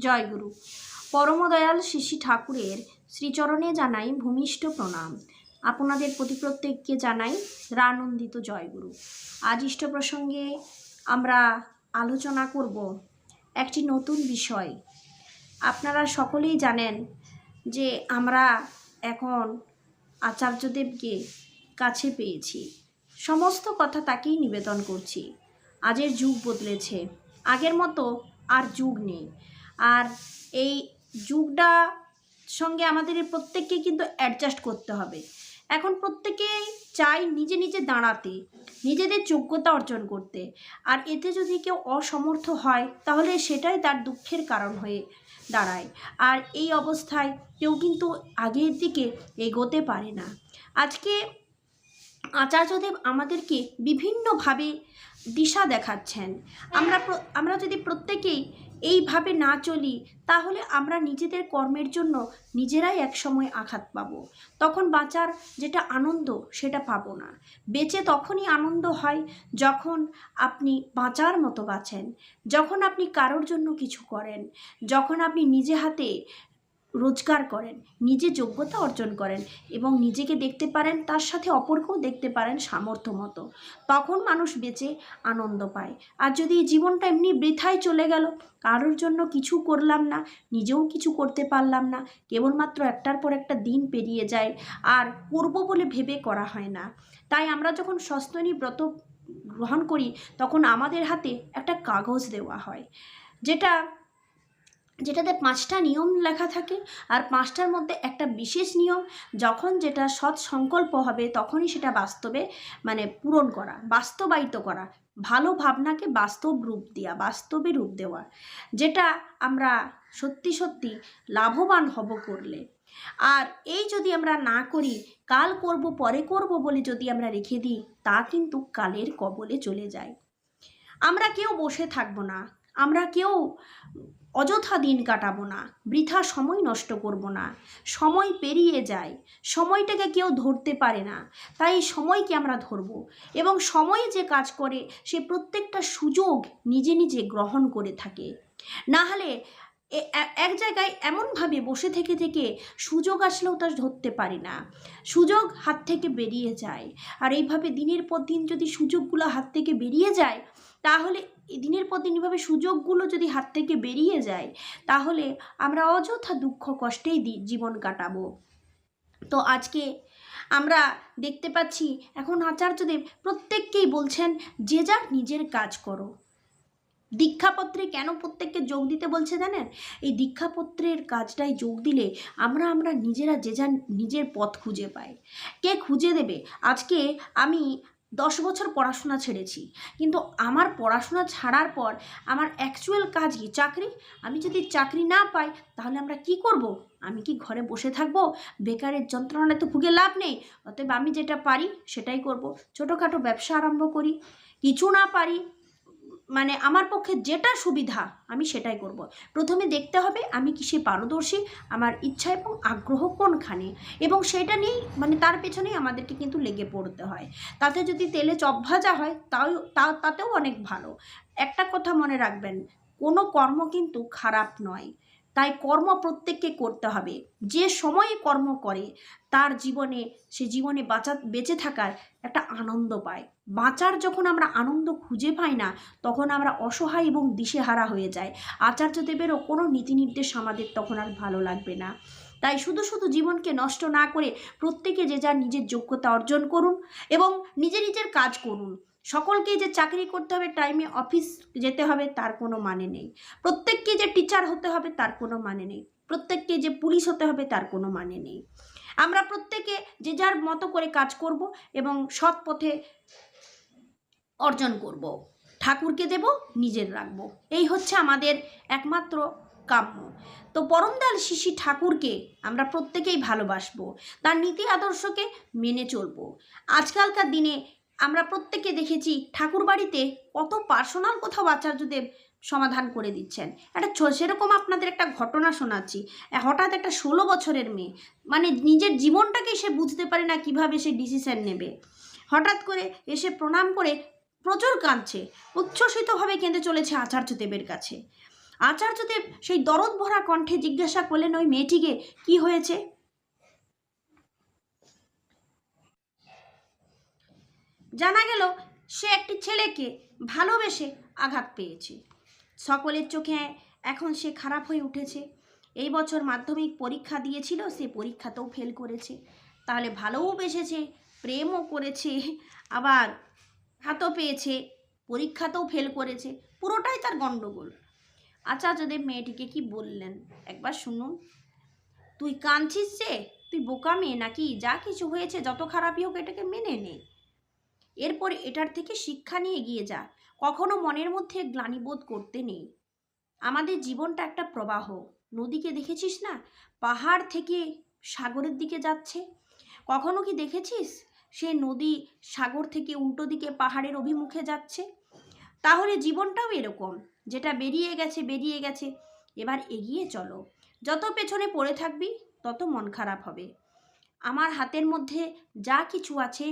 জয়গুরু। পরমদয়াল শ্রী ঠাকুরের শ্রীচরণে জানাই ভূমিষ্ঠ প্রণাম। আপনাদের প্রতি প্রত্যেককে জানাই রানন্দিত জয়গুরু। আজ ইষ্ট প্রসঙ্গে আমরা আলোচনা করব একটি নতুন বিষয়। আপনারা সকলেই জানেন যে আমরা এখন আচার্যদেবকে কাছে পেয়েছি, সমস্ত কথা তাকেই নিবেদন করছি। আজের যুগ বদলেছে, আগের মতো আর যুগ নেই। আর এই যুগটা সঙ্গে আমাদের প্রত্যেককে কিন্তু অ্যাডজাস্ট করতে হবে। এখন প্রত্যেকেই চাই নিজে নিজে দাঁড়াতে, নিজেদের যোগ্যতা অর্জন করতে। আর এতে যদি কেউ অসমর্থ হয় তাহলে সেটাই তার দুঃখের কারণ হয়ে দাঁড়ায়। আর এই অবস্থায় কেউ কিন্তু আগের দিকে এগোতে পারে না। আজকে আচার্যদেব আমাদেরকে বিভিন্নভাবে দিশা দেখাচ্ছেন। আমরা যদি প্রত্যেকেই এইভাবে না চলি তাহলে আমরা নিজেদের কর্মের জন্য নিজেরাই একসময় আঘাত পাব। তখন বাঁচার যেটা আনন্দ সেটা পাবো না। বেঁচে তখনই আনন্দ হয় যখন আপনি বাঁচার মতো বাঁচেন, যখন আপনি কারোর জন্য কিছু করেন, যখন আপনি নিজে হাতে রোজগার করেন, নিজে যোগ্যতা অর্জন করেন এবং নিজেকে দেখতে পারেন, তার সাথে অপরকেও দেখতে পারেন সামর্থ্য মতো, তখন মানুষ বেঁচে আনন্দ পায়। আর যদি জীবনটা এমনি বৃথায় চলে গেল, কারোর জন্য কিছু করলাম না, নিজেও কিছু করতে পারলাম না, কেবলমাত্র একটার পর একটা দিন পেরিয়ে যায়, আর করব বলে ভেবে করা হয় না। তাই আমরা যখন সস্তনী ব্রত গ্রহণ করি তখন আমাদের হাতে একটা কাগজ দেওয়া হয়, যেটাতে 5টা নিয়ম লেখা থাকে। আর 5টার মধ্যে একটা বিশেষ নিয়ম, যখন যেটা সৎ সংকল্প হবে তখনই সেটা বাস্তবে পূরণ করা, বাস্তবায়িত করা, ভালো ভাবনাকে বাস্তবে রূপ দেওয়া, যেটা আমরা সত্যি সত্যি লাভবান হব করলে। আর এই যদি আমরা না করি, কাল করব পরে করব বলে যদি আমরা রেখে দিই, তা কিন্তু কালের কবলে চলে যায়। আমরা কেউ বসে থাকবো না, আমরা কেউ অযথা দিন কাটাবো না, বৃথা সময় নষ্ট করব না। সময় পেরিয়ে যায়, সময়টাকে কেউ ধরতে পারে না, তাই সময়কে আমরা ধরব। এবং সময়ে যে কাজ করে সে প্রত্যেকটা সুযোগ নিজে নিজে গ্রহণ করে থাকে। না হলে এক জায়গায় এমনভাবে বসে থেকে থেকে সুযোগ আসলেও তা ধরতে পারি না, সুযোগ হাত থেকে বেরিয়ে যায়। আর এইভাবে দিনের পর দিন যদি সুযোগগুলো হাত থেকে বেরিয়ে যায়, তাহলে দিনের পর দিন এভাবে সুযোগগুলো যদি হাত থেকে বেরিয়ে যায়, তাহলে আমরা অযথা দুঃখ কষ্টেই জীবন কাটাবো। তো আজকে আমরা দেখতে পাচ্ছি এখন আচার্যদেব প্রত্যেককেই বলছেন যে যার নিজের কাজ করো। দীক্ষাপত্রে কেন প্রত্যেককে যোগ দিতে বলছে জানেন? এই দীক্ষাপত্রের কাজটাই যোগ দিলে আমরা নিজেরা যে যার নিজের পথ খুঁজে পাই। কে খুঁজে দেবে? আজকে আমি 10 বছর পড়াশোনা ছেড়েছি, কিন্তু আমার পড়াশোনা ছাড়ার পর আমার অ্যাকচুয়াল কাজ কি? চাকরি। আমি যদি চাকরি না পাই তাহলে আমরা কি করব? আমি কি ঘরে বসে থাকবো? বেকারের যন্ত্রণায় তো ভুগে লাভ নেই। অতএব আমি যেটা পারি সেটাই করব। ছোটোখাটো ব্যবসা আরম্ভ করি, কিছু না পারি আমার পক্ষে যেটা সুবিধা আমি সেটাই করব। প্রথমে দেখতে হবে আমি কিসে পারদর্শী, আমার ইচ্ছা এবং আগ্রহ কোনখানে, এবং সেটা নিয়েই তার পেছনেই আমাদেরকে কিন্তু লেগে পড়তে হয়। তাতে যদি তেলে চপ ভাজা হয় তাতেও অনেক ভালো। একটা কথা মনে রাখবেন, কোনো কর্ম কিন্তু খারাপ নয়, তাই কর্ম প্রত্যেককে করতে হবে। যে সময়ে কর্ম করে তার জীবনে বেঁচে থাকার একটা আনন্দ পায়। বাঁচার যখন আমরা আনন্দ খুঁজে পাই না, তখন আমরা অসহায় এবং দিশেহারা হয়ে যাই। আচার্যদেবেরও কোনো নীতি নির্দেশ আমাদের তখন আর ভালো লাগবে না। তাই শুধু শুধু জীবনকে নষ্ট না করে প্রত্যেকে যে যার নিজের যোগ্যতা অর্জন করুন এবং নিজের কাজ করুন। সকলকেই যে চাকরি করতে হবে, টাইমে অফিস যেতে হবে, তার কোনো মানে নেই। প্রত্যেককে যে টিচার হতে হবে তার কোনো মানে নেই। প্রত্যেককে যে পুলিশ হতে হবে তার কোনো মানে নেই। আমরা প্রত্যেকে যে যার মতো করে কাজ করব এবং সৎ পথে অর্জন করব, ঠাকুরকে দেব, নিজের রাখবো। এই হচ্ছে আমাদের একমাত্র কাম্য। তো পরমদয়াল শ্রী ঠাকুরকে আমরা প্রত্যেকেই ভালোবাসবো, তার নীতি আদর্শকে মেনে চলবো। আজকালকার দিনে আমরা প্রত্যেকে দেখেছি ঠাকুর বাড়িতে কত পার্সোনাল কোথাও আচার্যদেব সমাধান করে দিচ্ছেন। সেরকম আপনাদের একটা ঘটনা শোনাচ্ছি। হঠাৎ একটা 16 বছরের মেয়ে, নিজের জীবনটাকে সে বুঝতে পারে না কিভাবে সে ডিসিশন নেবে, হঠাৎ করে এসে প্রণাম করে প্রচুর কাঁদছে, উচ্ছ্বসিতভাবে কেঁদে চলেছে আচার্যদেবের কাছে। আচার্যদেব সেই দরদ ভরা কণ্ঠে জিজ্ঞাসা করলেন ওই মেয়েটিকে, কি হয়েছে? জানা গেল সে একটি ছেলেকে ভালোবেসে আঘাত পেয়েছে। সকলের চোখে এখন সে খারাপ হয়ে উঠেছে। এই বছর মাধ্যমিক পরীক্ষা দিয়েছিল, সে পরীক্ষাতেও ফেল করেছে। তাহলে ভালোও বেসেছে, প্রেমও করেছে, আবার হাতও পেয়েছে, পরীক্ষাতেও ফেল করেছে, পুরোটাই তার গণ্ডগোল। আচার্যদেব মেয়েটিকে কি বললেন একবার শুনুন। তুই কাঁদছিস যে, তুই বোকা মেয়ে নাকি? যা কিছু হয়েছে যত খারাপই হোক এটাকে মেনে নে, এরপর এটার থেকে শিক্ষা নিয়ে এগিয়ে যা। কখনো মনের মধ্যে গ্লানিবোধ করতে নেই। আমাদের জীবনটা একটা প্রবাহ। নদীকে দেখেছিস না, পাহাড় থেকে সাগরের দিকে যাচ্ছে? কখনো কি দেখেছিস সে নদী সাগর থেকে উল্টো দিকে পাহাড়ের অভিমুখে যাচ্ছে? তাহলে জীবনটাও এরকম, যেটা বেরিয়ে গেছে বেরিয়ে গেছে, এবার এগিয়ে চলো। যত পেছনে পড়ে থাকবি তত মন খারাপ হবে। আমার হাতের মধ্যে যা কিছু আছে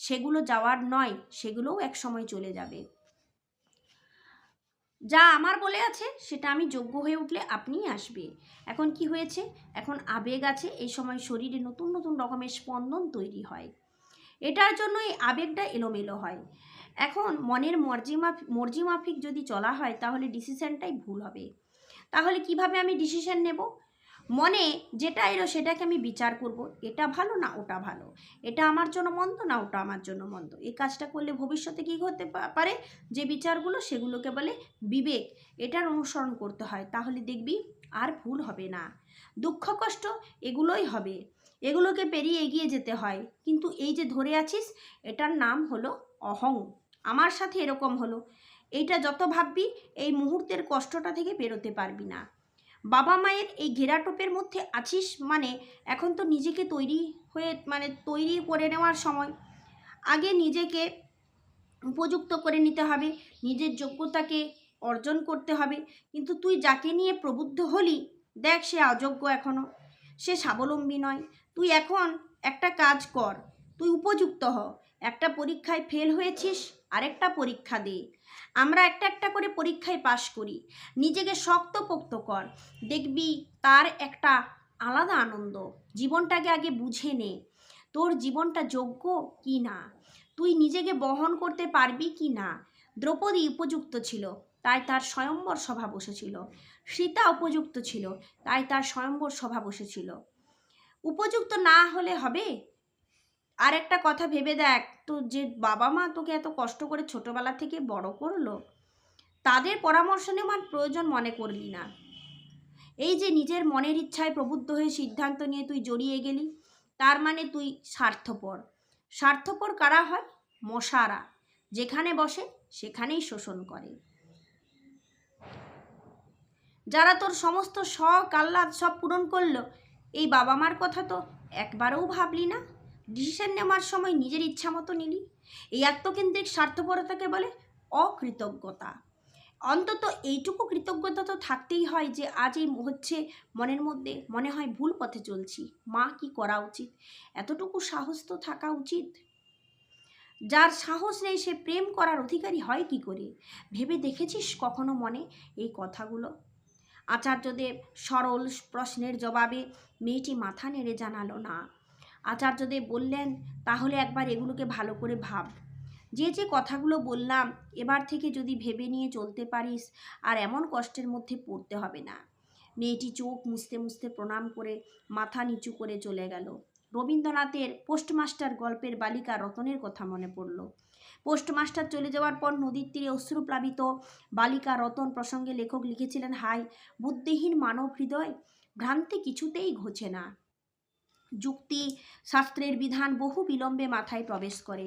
সেগুলো যাওয়ার নয়, সেগুলোও এক সময় চলে যাবে। যা আমার বলে আছে সেটা আমি যোগ্য হয়ে উঠলে আপনিই আসবে। এখন কি হয়েছে, এখন আবেগ আছে, এই সময় শরীরে নতুন নতুন রকমের স্পন্দন তৈরি হয়, এটার জন্য এই আবেগটা এলোমেলো হয়। এখন মনের মর্জি মাফিক যদি চলা হয় তাহলে ডিসিশনটাই ভুল হবে। তাহলে কিভাবে আমি ডিসিশন নেব? মনে যেটা এলো সেটাকে আমি বিচার করব, এটা ভালো না ওটা ভালো, এটা আমার জন্য মন্দ না ওটা আমার জন্য মন্দ। এই কাজটা করলে ভবিষ্যতে কী হতে পারে, যে বিচারগুলো সেগুলোকে বলে বিবেক, এটার অনুসরণ করতে হয়। তাহলে দেখবি আর ভুল হবে না। দুঃখ কষ্ট এগুলোই হবে, এগুলোকে পেরিয়ে এগিয়ে যেতে হয়। কিন্তু এই যে ধরে আছিস, এটার নাম হলো অহং। আমার সাথে এরকম হলো, এইটা যত ভাববি এই মুহূর্তের কষ্টটা থেকে বেরোতে পারবি না। বাবা মায়ের এই ঘেরাটোপের মধ্যে আছিস মানে এখন তো নিজেকে তৈরি করে নেওয়ার সময়। আগে নিজেকে উপযুক্ত করে নিতে হবে, নিজের যোগ্যতাকে অর্জন করতে হবে। কিন্তু তুই যাকে নিয়ে প্রবুদ্ধ হলি, দেখ সে অযোগ্য এখনও, সে স্বাবলম্বী নয়। তুই এখন একটা কাজ কর, তুই উপযুক্ত হ। একটা পরীক্ষায় ফেল হয়েছিস, আরেকটা পরীক্ষা দে। আমরা একটা একটা করে পরীক্ষায় পাশ করি, নিজেকে শক্তপোক্ত কর, দেখবি তার একটা আলাদা আনন্দ। জীবনটাকে আগে বুঝে নে, তোর জীবনটা যোগ্য কি না, তুই নিজেকে বহন করতে পারবি কি না। দ্রৌপদী উপযুক্ত ছিল, তাই তার স্বয়ম্বর সভা বসেছিল। সীতা উপযুক্ত ছিল, তাই তার স্বয়ম্বর সভা বসেছিল। উপযুক্ত না হলে হবে? আর একটা কথা ভেবে দেখ, তো যে বাবা মা তোকে এত কষ্ট করে ছোটবেলা থেকে বড় করলো, তাদের পরামর্শ নেওয়ার প্রয়োজন মনে করলি না। এই যে নিজের মনের ইচ্ছায় প্রবুদ্ধ হয়ে সিদ্ধান্ত নিয়ে তুই জড়িয়ে গেলি, তার মানে তুই স্বার্থপর। স্বার্থপর কারা হয়? মশারা, যেখানে বসে সেখানেই শোষণ করে। যারা তোর সমস্ত শখ আহ্লাদ সব পূরণ করলো, এই বাবা মার কথা তো একবারও ভাবলি না। ডিসিশন নেওয়ার সময় নিজের ইচ্ছা মতো নিলি। এই আত্মকেন্দ্রিক স্বার্থপরতাকে বলে অকৃতজ্ঞতা। অন্তত এইটুকু কৃতজ্ঞতা তো থাকতেই হয় যে আজ এই মনের মধ্যে মনে হয় ভুল পথে চলছি, মা কি করা উচিত, এতটুকু সাহস তো থাকা উচিত। যার সাহস নেই সে প্রেম করার অধিকারী হয় কি করে? ভেবে দেখেছিস কখনো মনে এই কথাগুলো? আচার্যদেব সরল প্রশ্নের জবাবে মেয়েটি মাথা নেড়ে জানালো না। আচার্যদেব বললেন, তাহলে একবার এগুলোকে ভালো করে ভাব। যে যে কথাগুলো বললাম এবার থেকে যদি ভেবে নিয়ে চলতে পারিস, আর এমন কষ্টের মধ্যে পড়তে হবে না। মেয়েটি চোখ মুছতে মুছতে প্রণাম করে মাথা নিচু করে চলে গেল। রবীন্দ্রনাথের পোস্টমাস্টার গল্পের বালিকা রতনের কথা মনে পড়ল। পোস্টমাস্টার চলে যাওয়ার পর নদীর তীরে অশ্রুপ্লাবিত বালিকা রতন প্রসঙ্গে লেখক লিখেছিলেন, হায় বুদ্ধিহীন মানব হৃদয়, ভ্রান্তি কিছুতেই ঘোচে না। যুক্তি শাস্ত্রের বিধান বহু বিলম্বে মাথায় প্রবেশ করে।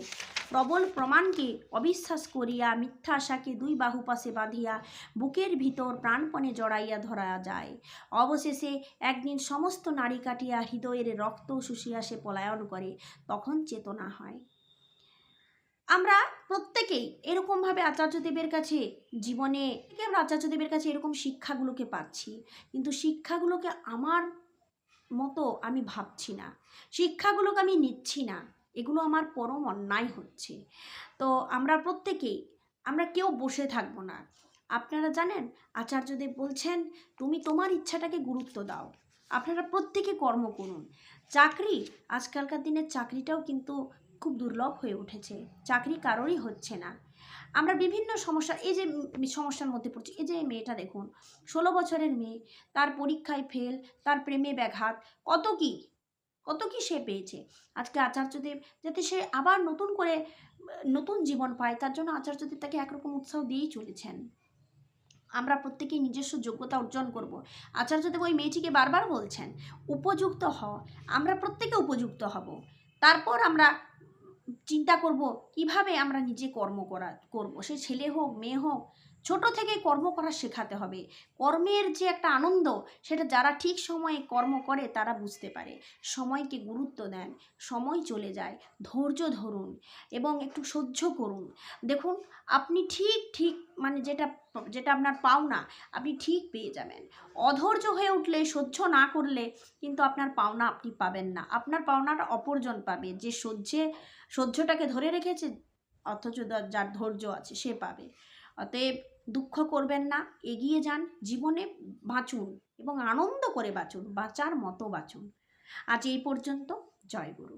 প্রবল প্রমাণকে অবিশ্বাস করিয়া মিথ্যা আশাকে দুই বাহু পাশে বাঁধিয়া বুকের ভিতর প্রাণপণে জড়াইয়া ধরা যায়। অবশেষে একদিন সমস্ত নাড়ি কাটিয়া হৃদয়ের রক্ত শুষিয়া সে পলায়ন করে, তখন চেতনা হয়। আমরা প্রত্যেকেই এরকমভাবে আচার্যদেবের কাছে জীবনে আমরা আচার্যদেবের কাছে এরকম শিক্ষাগুলোকে পাচ্ছি, কিন্তু শিক্ষাগুলোকে আমার মতো আমি ভাবছি না, শিক্ষাগুলোকে আমি নিচ্ছি না, এগুলো আমার পরম অন্যায় হচ্ছে। তো আমরা প্রত্যেকেই, আমরা কেউ বসে থাকবো না, আপনারা জানেন, আচার্যদেব বলছেন তুমি তোমার ইচ্ছাটাকে গুরুত্ব দাও, আপনারা প্রত্যেকে কর্ম করুন। চাকরি, আজকালকার দিনের চাকরিটাও কিন্তু খুব দুর্লভ হয়ে উঠেছে, চাকরি কারোরই হচ্ছে না। আমরা বিভিন্ন সমস্যা, এই যে সমস্যার মধ্যে পড়ছি, এই যে মেয়েটা দেখুন, 16 বছরের মেয়ে, তার পরীক্ষায় ফেল, তার প্রেমে ব্যাঘাত, কত কি কত কি সে পেয়েছে। আজকে আচার্যদেব যাতে সে আবার নতুন করে নতুন জীবন পায়, তার জন্য আচার্যদেব তাকে একরকম উৎসাহ দিয়েই চলেছেন। আমরা প্রত্যেকেই নিজস্ব যোগ্যতা অর্জন করব। আচার্যদেব ওই মেয়েটিকে বারবার বলছেন উপযুক্ত হও, আমরা প্রত্যেকে উপযুক্ত হব, তারপর আমরা চিন্তা করব কিভাবে আমরা নিজে করব। সে ছেলে হোক মেয়ে হোক, ছোট থেকে কর্ম করা শেখাতে হবে। কর্মের যে একটা আনন্দ, সেটা যারা ঠিক সময়ে কর্ম করে তারা বুঝতে পারে। সময়কে গুরুত্ব দেন, সময় চলে যায়, ধৈর্য ধরুন এবং একটু সহ্য করুন। দেখুন, আপনি ঠিক ঠিক মানে যেটা যেটা আপনার পাওনা, আপনি ঠিক পেয়ে যাবেন। অধৈর্য হয়ে উঠলে, সহ্য না করলে কিন্তু আপনার পাওনা আপনি পাবেন না, আপনার পাওনাটা অপরজন পাবে, যে সহ্যটাকে ধরে রেখেছে, অথচ যার ধৈর্য আছে সে পাবে। অতএব দুঃখ করবেন না, এগিয়ে যান, জীবনে বাঁচুন এবং আনন্দ করে বাঁচুন, বাঁচার মতো বাঁচুন। আজ এই পর্যন্ত। জয় গুরু।